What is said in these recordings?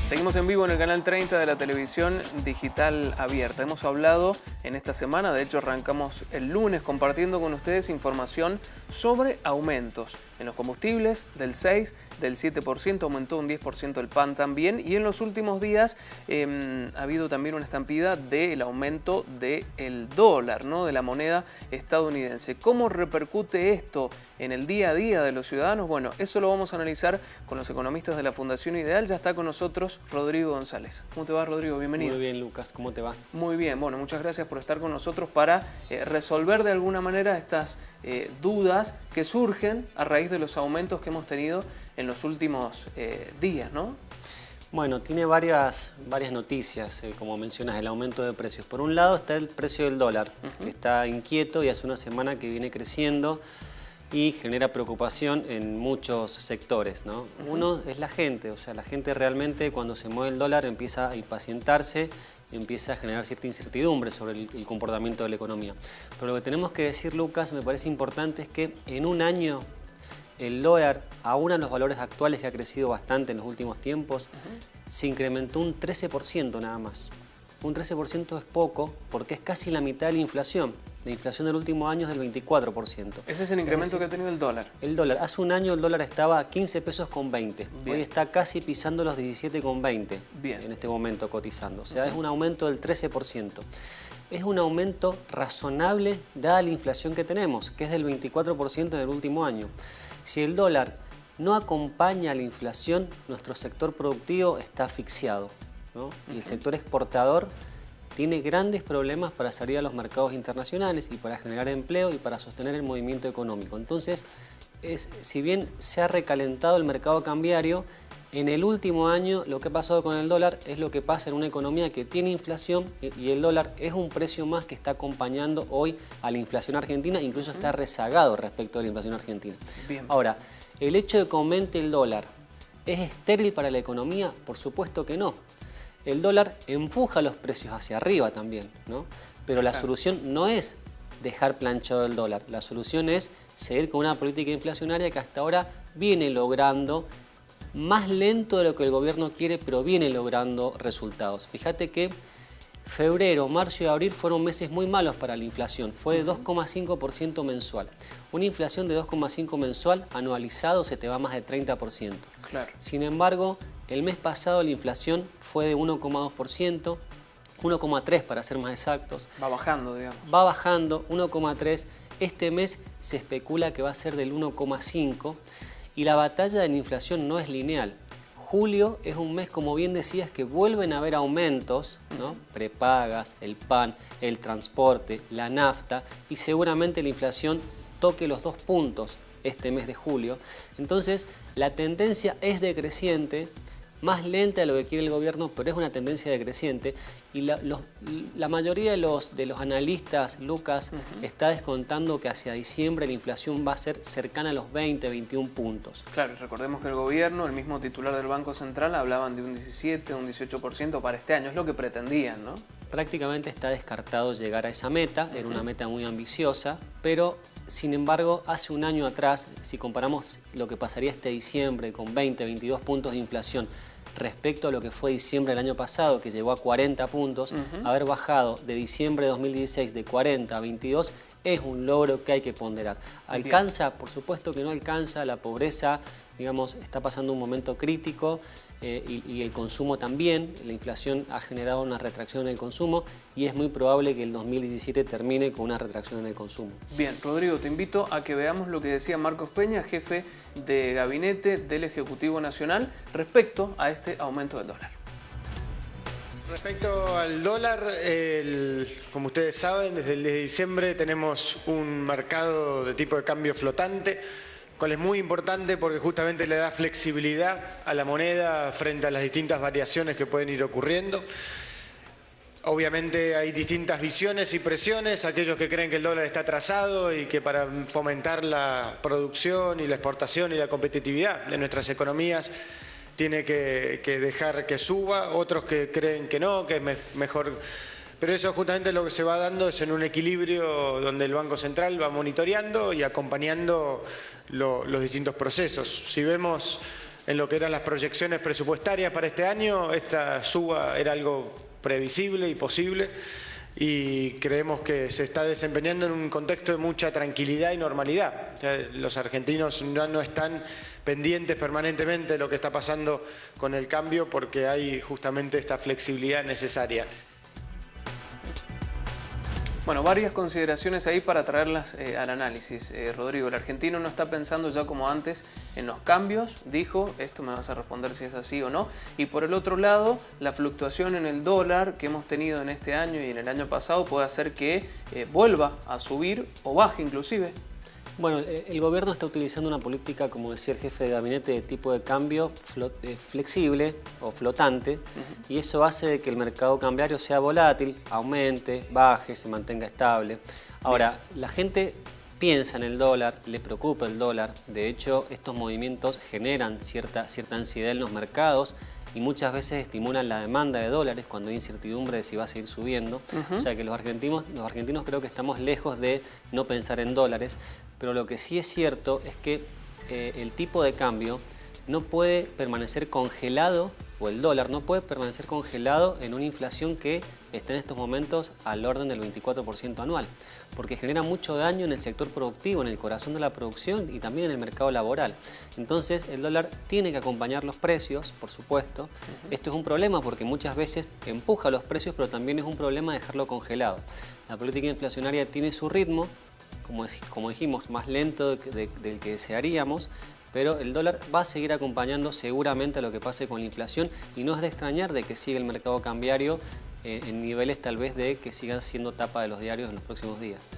Seguimos en vivo en el canal 30 de la televisión digital abierta. Hemos hablado en esta semana, de hecho arrancamos el lunes compartiendo con ustedes información sobre aumentos en los combustibles del 6%, del 7%, aumentó un 10% el pan también, y en los últimos días ha habido también una estampida del aumento del dólar, ¿no?, de la moneda estadounidense. ¿Cómo repercute esto en el día a día de los ciudadanos? Bueno, eso lo vamos a analizar con los economistas de la Fundación Ideal. Ya está con nosotros Rodrigo González. ¿Cómo te va, Rodrigo? Bienvenido. Muy bien, Lucas. ¿Cómo te va? Muy bien. Bueno, muchas gracias por estar con nosotros para resolver de alguna manera estas dudas que surgen a raíz de los aumentos que hemos tenido en los últimos días, ¿no? Bueno, tiene varias noticias, como mencionas, el aumento de precios. Por un lado está el precio del dólar, que está inquieto y hace una semana que viene creciendo y genera preocupación en muchos sectores, ¿no? Uno es la gente, o sea, la gente realmente cuando se mueve el dólar empieza a impacientarse, empieza a generar cierta incertidumbre sobre el comportamiento de la economía. Pero lo que tenemos que decir, Lucas, me parece importante, es que en un año el dólar, aún en los valores actuales que ha crecido bastante en los últimos tiempos, se incrementó un 13% nada más. Un 13% es poco porque es casi la mitad de la inflación. La inflación del último año es del 24%. Ese es el incremento que ha tenido el dólar. El dólar. Hace un año el dólar estaba a 15 pesos con 20. Bien. Hoy está casi pisando los 17,20 en este momento cotizando. O sea, es un aumento del 13%. Es un aumento razonable dada la inflación que tenemos, que es del 24% en el último año. Si el dólar no acompaña a la inflación, nuestro sector productivo está asfixiado, ¿no? Y el sector exportador tiene grandes problemas para salir a los mercados internacionales y para generar empleo y para sostener el movimiento económico. Entonces, si bien se ha recalentado el mercado cambiario, en el último año lo que ha pasado con el dólar es lo que pasa en una economía que tiene inflación, y el dólar es un precio más que está acompañando hoy a la inflación argentina, incluso está rezagado respecto a la inflación argentina. Bien. Ahora, el hecho de que aumente el dólar, ¿es estéril para la economía? Por supuesto que no. El dólar empuja los precios hacia arriba también, ¿no? Pero la solución no es dejar planchado el dólar. La solución es seguir con una política inflacionaria que hasta ahora viene logrando, más lento de lo que el gobierno quiere, pero viene logrando resultados. Fíjate que febrero, marzo y abril fueron meses muy malos para la inflación. Fue de 2,5% mensual. Una inflación de 2,5% mensual anualizado se te va más de 30%. Claro. Sin embargo, el mes pasado la inflación fue de 1,2%, 1,3% para ser más exactos. Va bajando, digamos. Va bajando, 1,3%. Este mes se especula que va a ser del 1,5%. Y la batalla de la inflación no es lineal. Julio es un mes, como bien decías, que vuelven a haber aumentos, ¿no? Prepagas, el pan, el transporte, la nafta, y seguramente la inflación toque los 2 puntos este mes de julio. Entonces, la tendencia es decreciente, más lenta de lo que quiere el gobierno, pero es una tendencia decreciente, y la mayoría de los analistas, Lucas, está descontando que hacia diciembre la inflación va a ser cercana a los 20, 21 puntos. Claro, recordemos que el gobierno, el mismo titular del Banco Central, hablaban de un 17, un 18% para este año, es lo que pretendían, ¿no? Prácticamente está descartado llegar a esa meta, era una meta muy ambiciosa, pero sin embargo, hace un año atrás, si comparamos lo que pasaría este diciembre con 20, 22 puntos de inflación respecto a lo que fue diciembre del año pasado, que llegó a 40 puntos, haber bajado de diciembre de 2016 de 40 a 22 es un logro que hay que ponderar. ¿Alcanza? Por supuesto que no alcanza. La pobreza, digamos, está pasando un momento crítico, y el consumo también. La inflación ha generado una retracción en el consumo y es muy probable que el 2017 termine con una retracción en el consumo. Bien, Rodrigo, te invito a que veamos lo que decía Marcos Peña, jefe de gabinete del Ejecutivo Nacional, respecto a este aumento del dólar. Respecto al dólar, como ustedes saben, desde el 10 de diciembre tenemos un mercado de tipo de cambio flotante, cual es muy importante porque justamente le da flexibilidad a la moneda frente a las distintas variaciones que pueden ir ocurriendo. Obviamente hay distintas visiones y presiones, aquellos que creen que el dólar está atrasado y que para fomentar la producción y la exportación y la competitividad de nuestras economías tiene que dejar que suba, otros que creen que no, que es mejor. Pero eso justamente lo que se va dando es en un equilibrio donde el Banco Central va monitoreando y acompañando los distintos procesos. Si vemos en lo que eran las proyecciones presupuestarias para este año, esta suba era algo previsible y posible, y creemos que se está desempeñando en un contexto de mucha tranquilidad y normalidad. Los argentinos ya no están pendientes permanentemente de lo que está pasando con el cambio, porque hay justamente esta flexibilidad necesaria. Bueno, varias consideraciones ahí para traerlas al análisis. Rodrigo, el argentino no está pensando ya como antes en los cambios, dijo, esto me vas a responder si es así o no. Y por el otro lado, la fluctuación en el dólar que hemos tenido en este año y en el año pasado puede hacer que vuelva a subir o baje inclusive. Bueno, el gobierno está utilizando una política, como decía el jefe de gabinete, de tipo de cambio flexible o flotante, y eso hace que el mercado cambiario sea volátil, aumente, baje, se mantenga estable. Ahora, la gente piensa en el dólar, le preocupa el dólar, de hecho estos movimientos generan cierta ansiedad en los mercados y muchas veces estimulan la demanda de dólares cuando hay incertidumbre de si va a seguir subiendo. O sea que los argentinos creo que estamos lejos de no pensar en dólares, pero lo que sí es cierto es que el tipo de cambio no puede permanecer congelado, o el dólar no puede permanecer congelado en una inflación que está en estos momentos al orden del 24% anual, porque genera mucho daño en el sector productivo, en el corazón de la producción y también en el mercado laboral. Entonces el dólar tiene que acompañar los precios, por supuesto. Esto es un problema porque muchas veces empuja los precios, pero también es un problema dejarlo congelado. La política inflacionaria tiene su ritmo, como dijimos, más lento del que desearíamos, pero el dólar va a seguir acompañando seguramente a lo que pase con la inflación y no es de extrañar de que siga el mercado cambiario en niveles tal vez de que sigan siendo tapa de los diarios en los próximos días.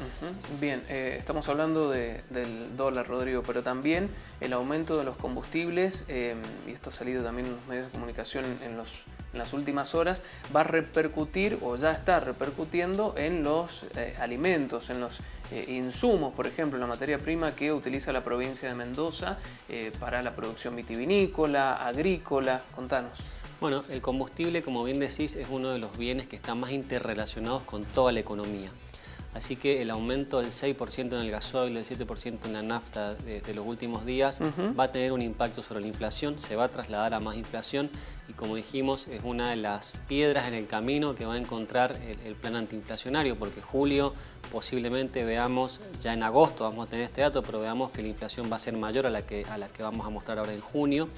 Bien, estamos hablando del dólar, Rodrigo, pero también el aumento de los combustibles, y esto ha salido también en los medios de comunicación en las últimas horas, va a repercutir o ya está repercutiendo en los alimentos, en los insumos, por ejemplo, en la materia prima que utiliza la provincia de Mendoza para la producción vitivinícola, agrícola. Contanos. Bueno, el combustible, como bien decís, es uno de los bienes que están más interrelacionados con toda la economía. Así que el aumento del 6% en el gasoil, del 7% en la nafta de los últimos días va a tener un impacto sobre la inflación, se va a trasladar a más inflación y, como dijimos, es una de las piedras en el camino que va a encontrar el plan antiinflacionario, porque julio posiblemente veamos, ya en agosto vamos a tener este dato, pero veamos que la inflación va a ser mayor a la que vamos a mostrar ahora en junio.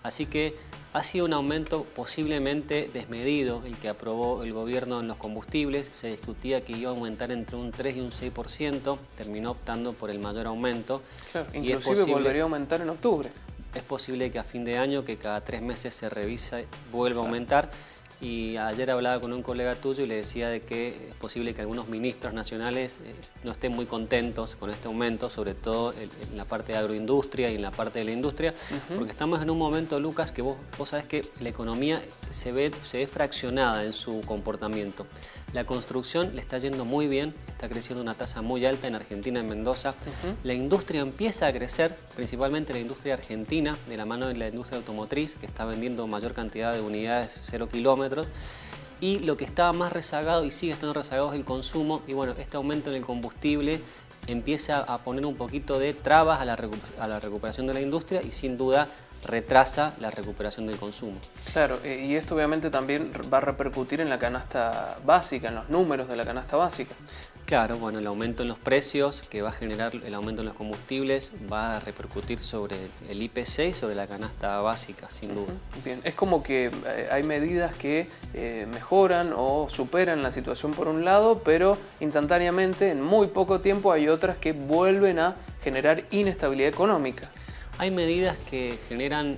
Así que ha sido un aumento posiblemente desmedido el que aprobó el gobierno en los combustibles. Se discutía que iba a aumentar entre un 3 y un 6%, terminó optando por el mayor aumento. Claro, inclusive volvería a aumentar en octubre. Es posible que a fin de año, que cada 3 meses se revisa, vuelva a aumentar. Y ayer hablaba con un colega tuyo y le decía de que es posible que algunos ministros nacionales no estén muy contentos con este aumento, sobre todo en la parte de agroindustria y en la parte de la industria, porque estamos en un momento, Lucas, que vos sabés que la economía se ve fraccionada en su comportamiento. La construcción le está yendo muy bien, está creciendo a una tasa muy alta en Argentina, en Mendoza. La industria empieza a crecer, principalmente la industria argentina, de la mano de la industria automotriz, que está vendiendo mayor cantidad de unidades 0 kilómetros. Y lo que estaba más rezagado y sigue estando rezagado es el consumo. Y bueno, este aumento en el combustible empieza a poner un poquito de trabas a la recuperación de la industria y sin duda retrasa la recuperación del consumo. Claro, y esto obviamente también va a repercutir en la canasta básica, en los números de la canasta básica. Claro, bueno, el aumento en los precios que va a generar el aumento en los combustibles va a repercutir sobre el IPC y sobre la canasta básica, sin duda. Bien, es como que hay medidas que mejoran o superan la situación por un lado, pero instantáneamente, en muy poco tiempo, hay otras que vuelven a generar inestabilidad económica. Hay medidas que generan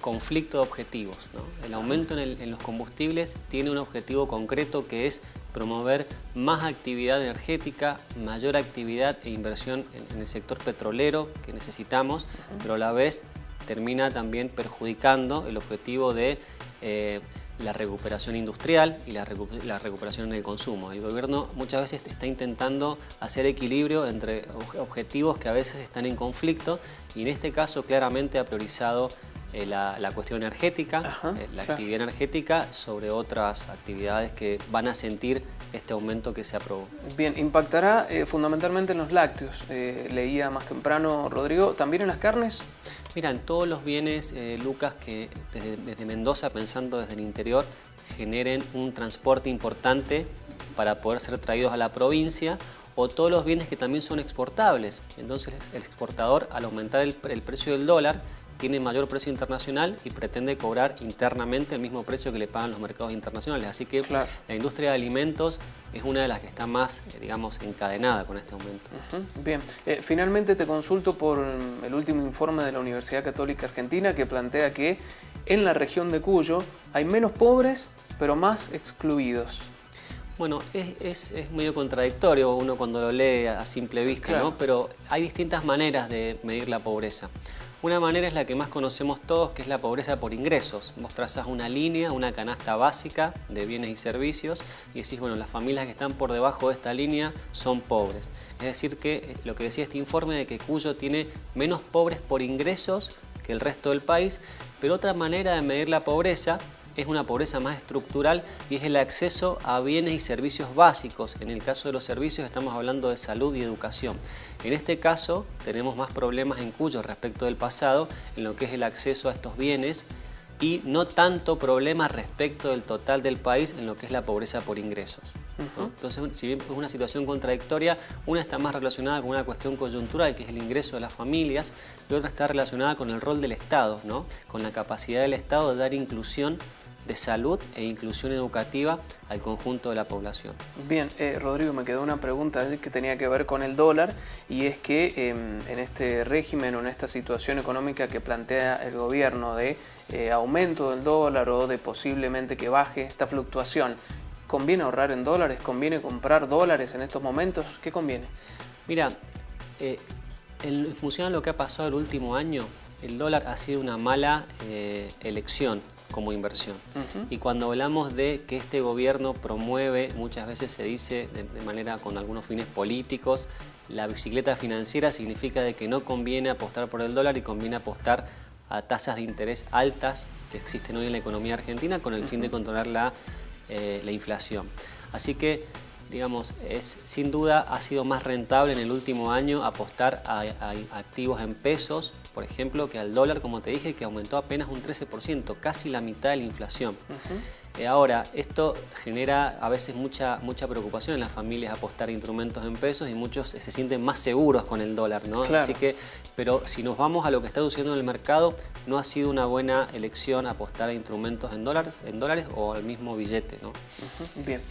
conflicto de objetivos, ¿no? El aumento en los combustibles tiene un objetivo concreto que es promover más actividad energética, mayor actividad e inversión en el sector petrolero que necesitamos, pero a la vez termina también perjudicando el objetivo de la recuperación industrial y la recuperación en el consumo. El gobierno muchas veces está intentando hacer equilibrio entre objetivos que a veces están en conflicto y en este caso claramente ha priorizado la cuestión energética, la actividad energética sobre otras actividades que van a sentir este aumento que se aprobó. Bien, impactará fundamentalmente en los lácteos. Leía más temprano, Rodrigo, ¿también en las carnes? Mira, en todos los bienes, Lucas, que desde Mendoza, pensando desde el interior, generen un transporte importante para poder ser traídos a la provincia, o todos los bienes que también son exportables. Entonces el exportador, al aumentar el precio del dólar, tiene mayor precio internacional y pretende cobrar internamente el mismo precio que le pagan los mercados internacionales. Así que la industria de alimentos es una de las que está más, digamos, encadenada con este aumento. Bien, finalmente te consulto por el último informe de la Universidad Católica Argentina, que plantea que en la región de Cuyo hay menos pobres, pero más excluidos. Bueno, es medio contradictorio uno cuando lo lee a simple vista, ¿no? Pero hay distintas maneras de medir la pobreza. Una manera es la que más conocemos todos, que es la pobreza por ingresos. Vos trazás una línea, una canasta básica de bienes y servicios y decís, bueno, las familias que están por debajo de esta línea son pobres. Es decir, que lo que decía este informe de que Cuyo tiene menos pobres por ingresos que el resto del país, pero otra manera de medir la pobreza es una pobreza más estructural y es el acceso a bienes y servicios básicos. En el caso de los servicios estamos hablando de salud y educación. En este caso tenemos más problemas en Cuyo respecto del pasado en lo que es el acceso a estos bienes y no tanto problemas respecto del total del país en lo que es la pobreza por ingresos, ¿no? Entonces, si bien es una situación contradictoria, una está más relacionada con una cuestión coyuntural, que es el ingreso de las familias, y otra está relacionada con el rol del Estado, ¿no? Con la capacidad del Estado de dar inclusión de salud e inclusión educativa al conjunto de la población. Bien, Rodrigo, me quedó una pregunta que tenía que ver con el dólar, y es que en este régimen o en esta situación económica que plantea el gobierno de aumento del dólar o de posiblemente que baje esta fluctuación, ¿conviene ahorrar en dólares? ¿Conviene comprar dólares en estos momentos? ¿Qué conviene? Mira, en función de lo que ha pasado el último año, el dólar ha sido una mala elección como inversión. Y cuando hablamos de que este gobierno promueve, muchas veces se dice de manera con algunos fines políticos, la bicicleta financiera, significa de que no conviene apostar por el dólar y conviene apostar a tasas de interés altas que existen hoy en la economía argentina con el fin de controlar la inflación. Así que, digamos, sin duda ha sido más rentable en el último año apostar a activos en pesos, por ejemplo, que al dólar, como te dije, que aumentó apenas un 13%, casi la mitad de la inflación. Ahora, esto genera a veces mucha preocupación en las familias apostar a instrumentos en pesos y muchos se sienten más seguros con el dólar, ¿no? Claro. Así que, pero si nos vamos a lo que está sucediendo en el mercado, no ha sido una buena elección apostar a instrumentos en dólares o al mismo billete, ¿no? Bien,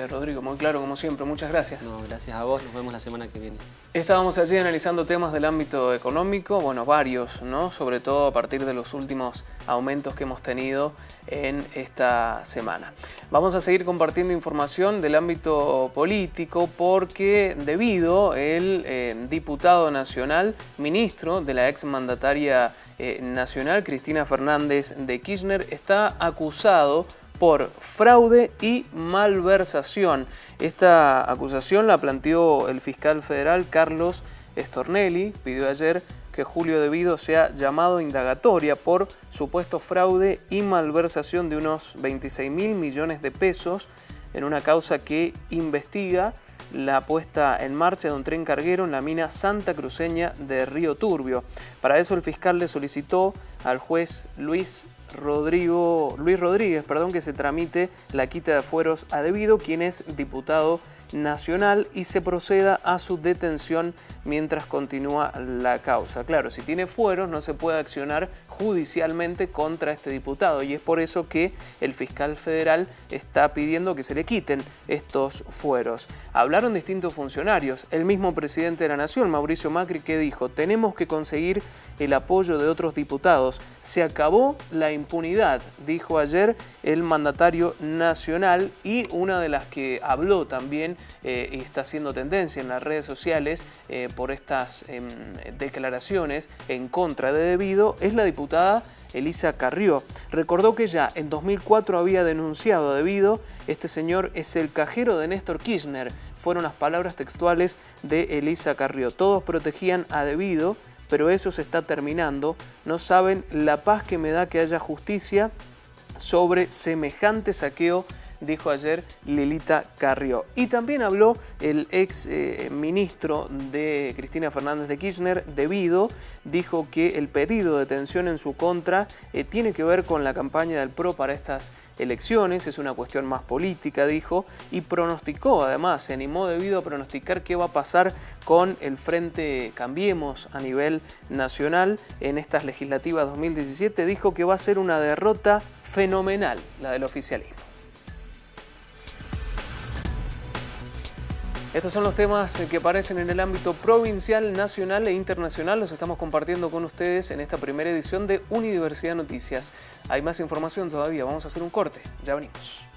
Rodrigo, muy claro como siempre, muchas gracias. No, gracias a vos, nos vemos la semana que viene. Estábamos allí analizando temas del ámbito económico, bueno, varios, ¿no? Sobre todo a partir de los últimos aumentos que hemos tenido en esta semana. Vamos a seguir compartiendo información del ámbito político porque debido el diputado nacional, ministro de la exmandataria nacional, Cristina Fernández de Kirchner, está acusado por fraude y malversación. Esta acusación la planteó el fiscal federal Carlos Stornelli, pidió ayer que Julio De Vido sea llamado a indagatoria por supuesto fraude y malversación de unos 26.000 millones de pesos en una causa que investiga la puesta en marcha de un tren carguero en la mina Santa Cruceña de Río Turbio. Para eso el fiscal le solicitó al juez Luis Rodríguez, que se tramite la quita de fueros a De Vido, quien es diputado nacional, y se proceda a su detención mientras continúa la causa. Claro, si tiene fueros no se puede accionar judicialmente contra este diputado y es por eso que el fiscal federal está pidiendo que se le quiten estos fueros. Hablaron distintos funcionarios, el mismo presidente de la Nación, Mauricio Macri, que dijo: tenemos que conseguir el apoyo de otros diputados. Se acabó la impunidad, dijo ayer el mandatario nacional, y una de las que habló también y está haciendo tendencia en las redes sociales por estas declaraciones en contra de De Vido es la diputada Elisa Carrió. Recordó que ya en 2004 había denunciado a De Vido: este señor es el cajero de Néstor Kirchner. Fueron las palabras textuales de Elisa Carrió. Todos protegían a De Vido, pero eso se está terminando. No saben la paz que me da que haya justicia sobre semejante saqueo, dijo ayer Lilita Carrió. Y también habló el ex ministro de Cristina Fernández de Kirchner, De Vido, dijo que el pedido de detención en su contra tiene que ver con la campaña del PRO para estas elecciones, es una cuestión más política, dijo, y pronosticó, además, se animó De Vido a pronosticar qué va a pasar con el Frente Cambiemos a nivel nacional en estas legislativas 2017, dijo que va a ser una derrota fenomenal, la del oficialismo. Estos son los temas que aparecen en el ámbito provincial, nacional e internacional. Los estamos compartiendo con ustedes en esta primera edición de Unidiversidad Noticias. Hay más información todavía, vamos a hacer un corte, ya venimos.